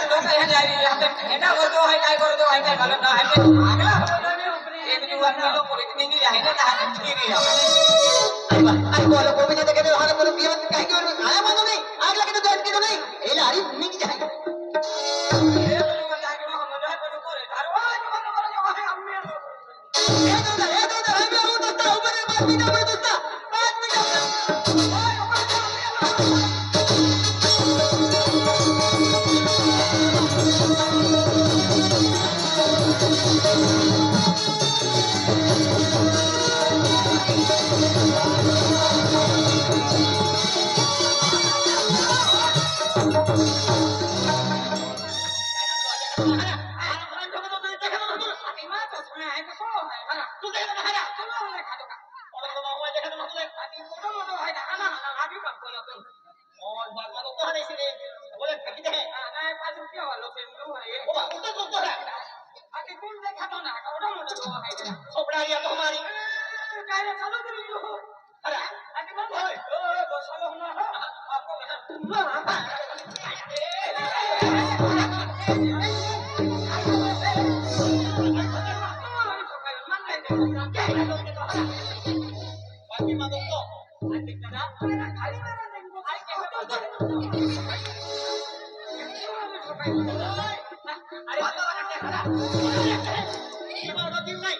लोक हे जारी हेना करतो आहे काय करतो आहे काय घालत आहे आगला एक दिवस मेलो पोलीस निघी आहे ना हात किरी आई बोलो गोविंद ते कहते हां बोलो बिया काय क्यों आया मानो नहीं आग लगे तो जान के तो नहीं ए लारी निक जाए ए तो जाके हम जाए तो करे धारवा जो है अम्मी ए तो हम दोस्त ऊपर 5 मिनट में दोस्त 5 मिनट खोपड़ा लिया तो हमारी काय चालू करी हो अरे आधी बंद होय बसालो ना आपको बाकी मांगो तो आधी कदा खाली मारा देखो आई के अरे ये मारो दिन नहीं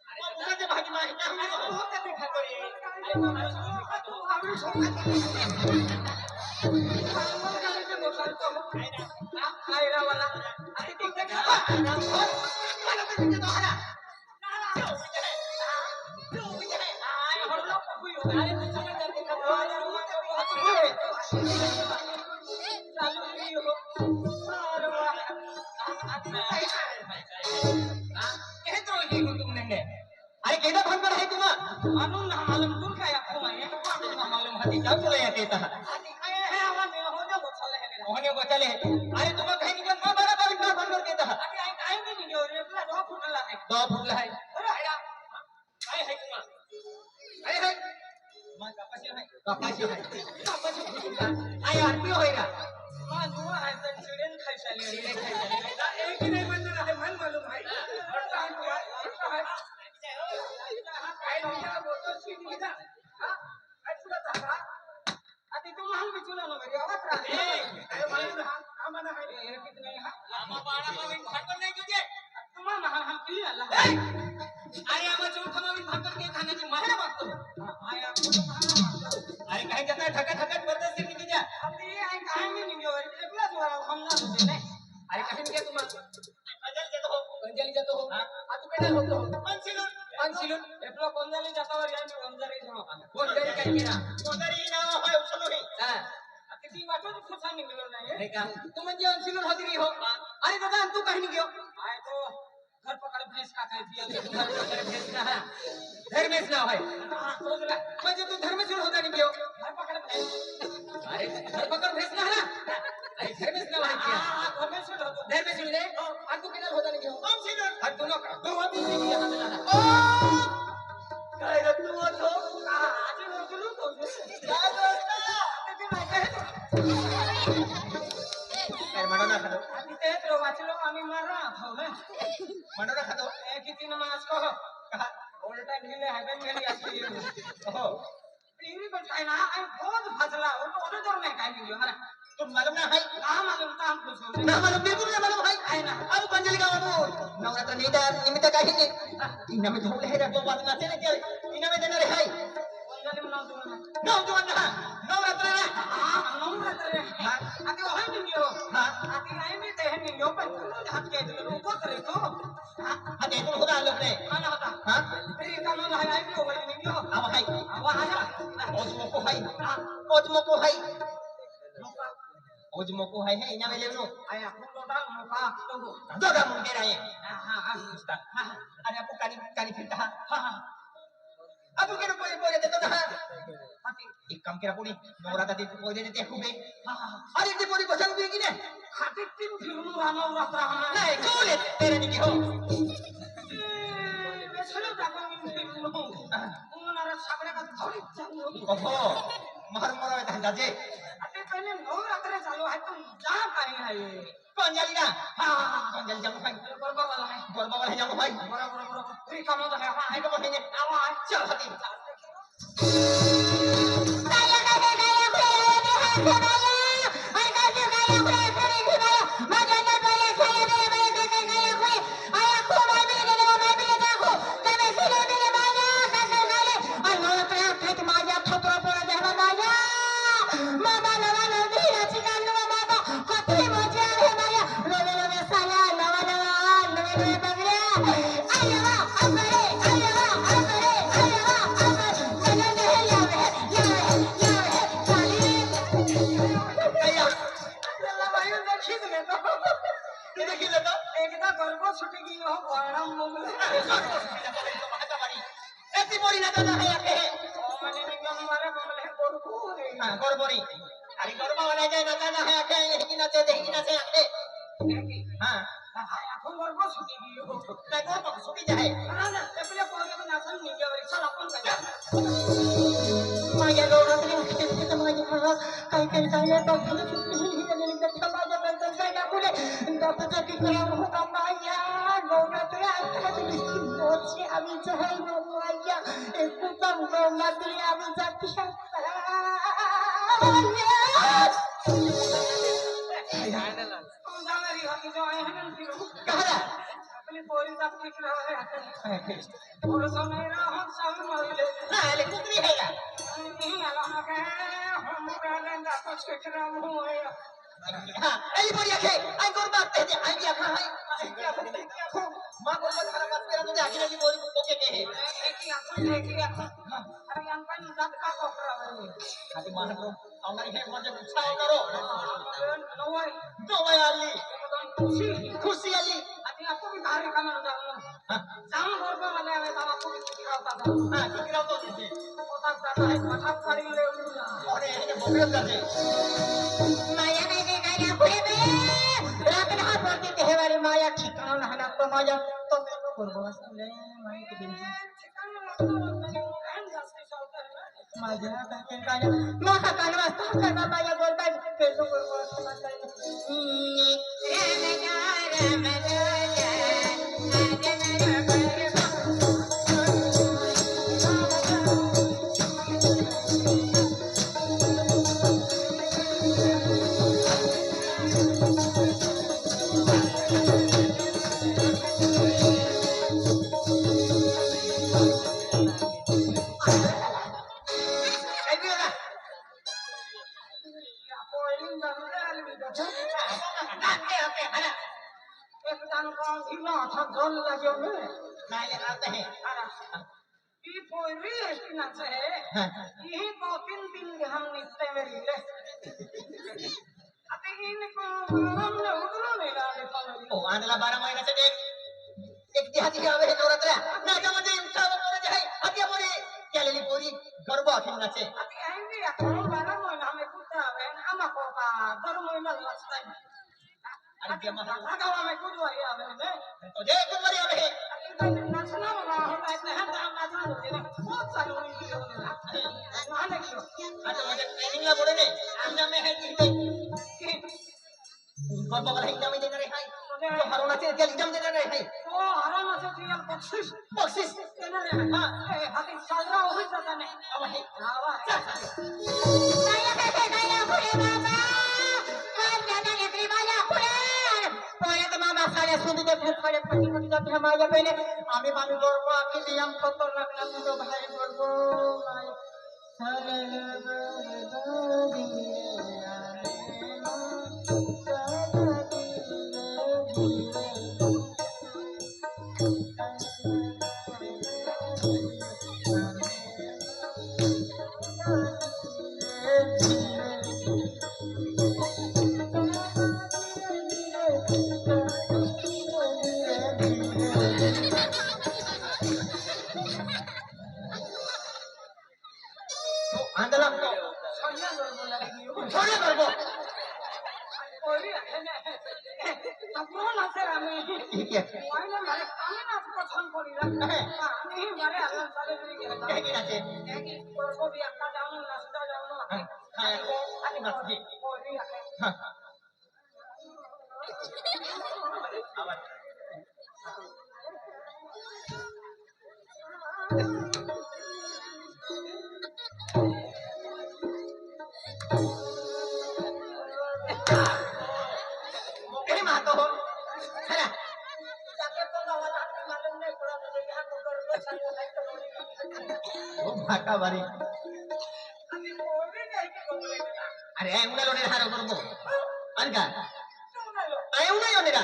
अरे मुझे भागी मार क्या हम तो कहते खातो रे अरे मारो तू आवडी खायला वाला अरे तू ते खा मला ते तो हरा आय हरलो कुई अरे तू चला जाते खातो अरे चालू करी हो अरे वाह कह तो ही तुमने अरे केदा भाग पर है तुम मालूम ना मालूम तुम क्या आपको मैं तो ना मालूम हाथी क्या बोले या कहता है आए है हवा में हो जा बोले है मेरा होने को चले अरे तुम कहीं निकल मां बड़ा बड़ा इतना भाग कर कहता है अरे आई काहे नहीं जो रे पूरा 2 फुट ला है 2 फुट है अरे आया काय है तुम अरे है मां कपाशी है आय आरती होईरा मां जुआ है तन चिड़न खाई साली एक ही नहीं बंद है मन मालूम है काय नहीं बोतो सीधी जा अच्छा था अति तुम हम बिचुला न मेरी आवाज रहा ए अरे मालूम है आमना है ये कितने है आमा बाड़ा में भाकर नहीं तुझे तुम हम किली अल्लाह अरे आमा चौथा में भाकर के खाण्याची माहिती मागतो आया आपको तो खाना मांगता अरे काही जाता ठका ठका बरदस्त निघी जा अभी आई काहे में नहीं जो एकला जो हम ना होते नहीं अरे काही के तुम अंजली जातो हो आ तू पेडल होतो अंशिलून एकला कोंजाली जातावर या मी वंजारी जमा खाना कोणतरी काय केला कोंजारी ना होय उचलो नाही हां किती वाटो खुसा निघलो नाही हे का तू म्हणजे अंशिलून होती की हो अरे दादा तू काही नाही घेऊ आय तो घर पकड़ भैंस का खाई थी घर पकड़ भेज ना धर्मेश नाव है म्हणजे तू धर्मेश्वर होता नहीं घेऊ घर पकड़ भैंस अरे घर पकड़ भेज ना अरे धर्मेश नाव है क्या धर्मेश्वर होतो धर्मेश्वर रे आ तू केना होता नहीं घेऊ अंशिलून हट तू नका तू वापस नहीं यहाँ से जाना काय रे तू होतो आज उचलू तो काय दोस्ता ते नाही काय अरे मडो ना खातो आधी ते तो वाचलो आम्ही मारा हो ना मडो ना खातो ए किती नमाज को कहा उल्टा ढीले है मेरी असली हो तेरी को काय ना आई बहुत फसला वो तो ओरे जोर नहीं काय लियो हरा तुम मालूम ना है ना मालूम था हम कुछ ना मालूम बिल्कुल ना मालूम है आहे ना अब पंजली गाव नवरात्र निमित्त काही नाही इना में धोले है तो बात ना चले क्या इना में देणार है कोंजाली म्हणून तुम्हाला नवरात्र ना नवरात्र ना हां नवरात्र रे आधी होय नियो हां आधी नाही मी ते नियो पण तू हात के दिलो उभो करे तो आता इथून होता लोक नाही खाना होता हां तेरी कामा नाही आई तो होय नियो अब है आवा आजा ओजमो है ओजमो है इना में लेनो आया कुंडा मुका तो दोगा मुंगे रहे हां हां उस्ताद अरे आपको कानी कानी फिरता हां हां अब के कोई बोले देतो ना एक काम करा पुरी नवरात्र ते कोई देते खूबे अरे ते पुरी बसन भी की नाही खाते तीन फिरून राहणार रात्र नाही कोले तेरे निकी हो बेसलो टाका मी फिरून उन्हाळ्यात सगळ्या का थोडी चांगली ओहो मार मारा धंदा जे आता पहिले नवरात्र चालू आहे तर जा काही नाही খাইয়ে কোন জানি না হা কোন জানি যাবো ভাই করব বলা হয় গর্ব বলে যাবো ভাই বড় তুই কামো তো হ্যাঁ আই বাবা হেনে আওয়াজ চল হাতি কাইয়া আল্লাহ ভাই দেখি দিলে তো তুই দেখিলে তো একটা গর্ব ছুটে গিয়ে বড়াম মুগলে এতি মরি না দাদা হে হে মানে নিগম মারে বলে গর্ব রে হ্যাঁ গর্বরি আরে গর্ব বলা যায় না দাদা হে হে দেখি না দেখি না সে দেখি হ্যাঁ এখন গর্ব ছুটে গিয়ে তাই গর্ব ছুটি যায় না না এপলে পরে তো নাচন নিয়ে যাবে চল আপন কাজা মায়া গৌরবরে উঠতে মায়া কাই কাই কাই তো ভালো চুক্তি হিরে নিয়ে গেছে মায়া বেলতে যায় না বলে দাদা কি করে হতো মায়া গৌরবরে আত্মা দিছি বলছি আমি চাই মায়া একটু কম গৌরবরে আমি যাচ্ছি तुम जाने रही हो कि जो आए हैं ना फिर कहा अपनी बोरी तक दिख रहा है और समय रहा हम सब मर ले ना ले कुतरी हैगा नहीं आला के हम पहले ना कुछ दिख रहा हुए हां এই বড়ি আছে আই গর্ব আতে দে আই কি আখা হাই মা গর্ব ধারা পাস করে তো আখি নাকি বড়ি ওকে কে देखी आखो अरे अंकल जात का को रहा है আদি মানে তো আমার হে মজা উৎসাহ করো नोए দোয়া আলী खुशी খুশি আলী अभी आपको भी भारी खाना जाऊंगा जाम घर पे वाले आवे तब आपको भी सिखाता था হ্যাঁ কি রাও তো দিছি पता जाता है माथा फाड़ी ले उड़ा ওরে এই বগরে কাছে মায়া নাই রে গায়া ঘুরে বে রাত না পড়তে দেহবারে মায়া ঠিকানা না না তো মায়া তো মেলো করব আসলে মায়া কে দিন মায়া তাকে কানা মাথা কানা রাস্তা কানা মায়া বলবা কেলো করব আসলে एकदम कौन थी ना था जल लगे में नाले आते हैं ये पोरी ऐसी ना से यही को तीन हम निस्ते में रिले अते इनको हमने उधरो नहीं डाले पानी ओ आंधला 12 महीना से देख एक दिहाती आवे है नवरात्रा ना का मुझे इंसान बोले जाए अति बोली क्या लेली पूरी गर्व अखिन ना से अते आएंगे अपन 12 महीना में कुत्ता है अमा को का 12 महीना लगता है अरे क्या मतलब लगावा में कुछ वाली आवे ने तो देख कुछ बड़ी आवे है नाचना वाला होता है इतने हम नाचना होते हैं बहुत सारे लोग इनके होने लगे नहाने क्यों अच्छा मुझे ट्रेनिंग ला बोले ने अंदर में है कि गर्व वाला एग्जाम दे रहे हैं तो हरोना से क्या एग्जाम दे रहे हैं ओ हराम से चील बख्शिश बख्शिश केना रे हां ए हाथी साजरा हो जाता ने अब है आवा नया कैसे नया भोले बाबा हम जाना नेत्री वाला भोले परे तो मामा सारे सुन दे फिर परे पटी पटी जाते हमारे पहले आमी मामी गर्व आके नियम खतर लगना तो भाई गर्व माय सारे आंदोलन को सोनिया गर्व लगी हो छोड़े गर्व ओरी है अपनो ना से हमें ठीक है वाइने मारे कामे ना पसंद पड़ी रहा नहीं मारे अल्लाह सारे मेरी गया कह के ना से है कि को भी अक्का जाऊं नाश्ता जाऊं हां हां बस जी ओरी है हां हे मातो हो चला भाका बारी अरे एवढा लोणे हारो करबो अनका एवढा योनेरा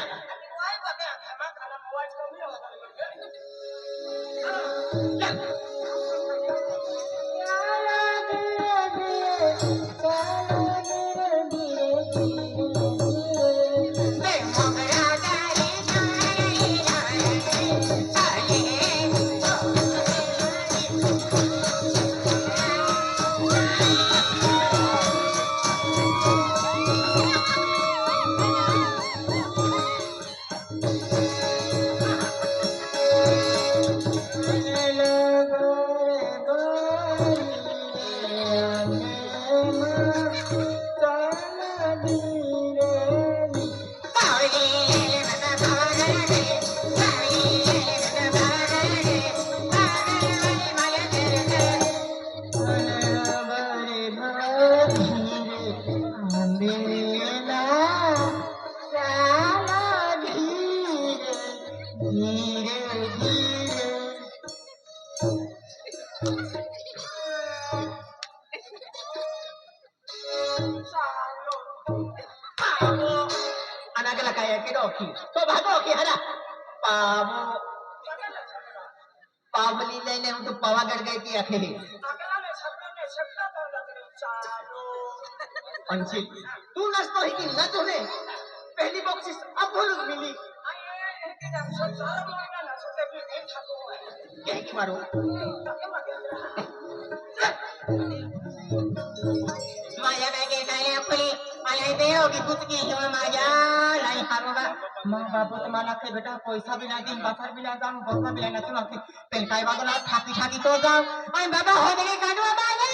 Anaknya kayak kidoki, तो भागो की हरा पावो पावली लेने हम तो पावागढ़ गए थी अकेले पंछी तू नचतो ही कि न तुझे पहली बॉक्सिस अब वो लोग मिली क्या की मारो माया बैगे काले अपनी माया देओ की कुछ की जो माया लाई हारोगा माँ बापू तुम्हारा के बेटा पैसा भी ना दिन बसर भी ना जाऊं भोगा भी ना चुना पेन काय बागो ना ठाकी ठाकी तो जाऊं आई बाबा हो गए काटवा माया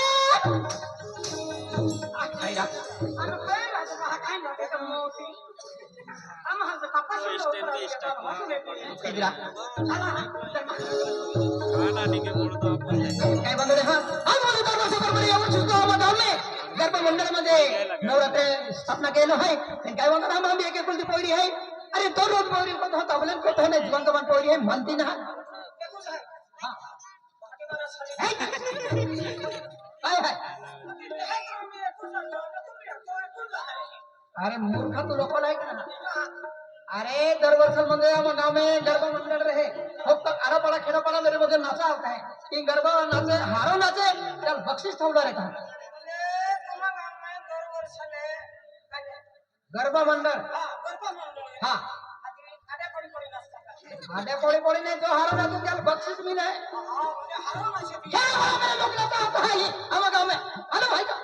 आइरा अरे कोई बात कहा काई ना के मोती हम हम से पापा से इधर खाना नहीं के बोल दो अपन काय बंद रे हां आज बोले बाबा से बरोबर यावर सुद्धा गाव में गर्भ मंडळ मध्ये नवरात्र स्थापना केलं आहे काय बंद हम एक एक कुलती पोरी आहे अरे दो रोज पोरी को तो तबलन को तो ने जीवन को पोरी है मनती ना देखो साहब हां बाकी बारा साले हाय हाय अरे मूर्ख तू लोक नाही का अरे दर वर्ष मध्ये हम गांव में गरबा मंडल रहे फक्त आरा पड़ा खेड़ा पड़ा मेरे मध्ये नाचा होता है कि गरबा नाचे हारो नाचे त्याला बक्षीस ठेवला रहता गरबा मंडळ हाँ आधे पड़ी पड़ी नहीं जो हारो ना तो क्या बख्शिश मिले क्या हारो मेरे लोग नाचा होता है ये हमारे गांव में हेलो भाई का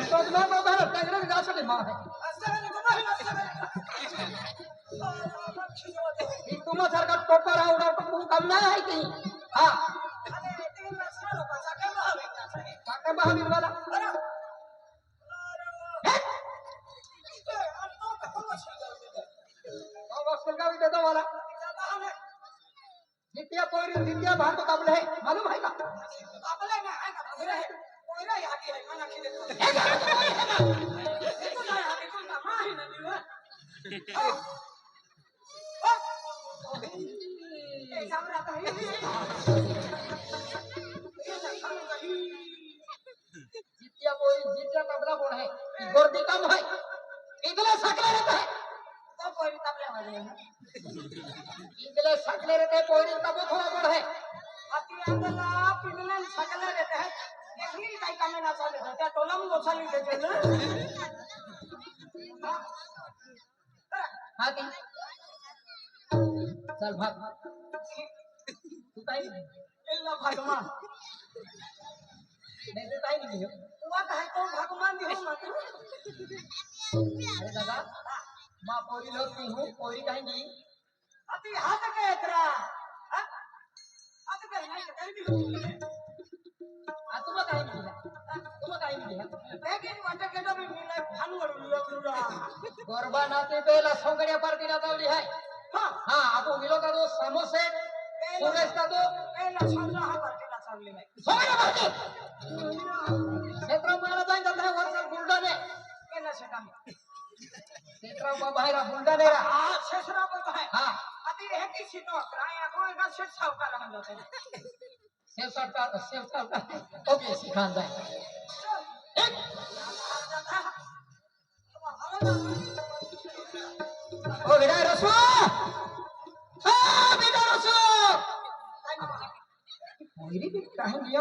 तो ना तो ना टंगरे जा सकते मां है तुम सारखा टोपर आहे उडा तो काम नाही आहे की हां काका महावीर वाला गावी देतो मला जितिया पोरी जितिया भार तो काबले है मालूम है का जितिया पोरी जितिया तबला बोल है गोरदी कम है इधर सकला रहता है तो पोरी तबला वाले इधर सकले रहते हैं पोरी तब थोड़ा बड़ है अति अंगला पिगलन सकला रहते हैं देखली काई कामे ना चले त्या टोलम गोछाली दे चले हाँ की चल भाग तू काय एल्ला भगवान नहीं तो काय नहीं हो हुआ है तो भगवान दी हो मत अरे दादा माँ पोरी लोग नहीं हूँ पोरी कहीं नहीं अति हाथ के इतरा हाथ के नहीं कहीं भी तुम कहीं नहीं तुम टाइम घ्या लेकिन वाटत केलं मी मिला खान वळून लवडा गरबा नाते पेला सोंगड्या पार्टीला जावली आहे हा हा आपण मिलो का दो समोसे पुरेस का दो पहिला समजा हा पार्टीला चालली नाही सोंगड्या पार्टी क्षेत्र मला जाईन जात आहे वर्ष बुलढाणे पहिला शेटा क्षेत्र बाहेर बुलढाणे रा हा शेषरा बोलतो आहे हा आधी हे की शिनो काय आपण का शेष सावकाला म्हणतो सेव ओके सिखान जाए ओ बेटा रसू बेटा रसू मेरी भी कहानी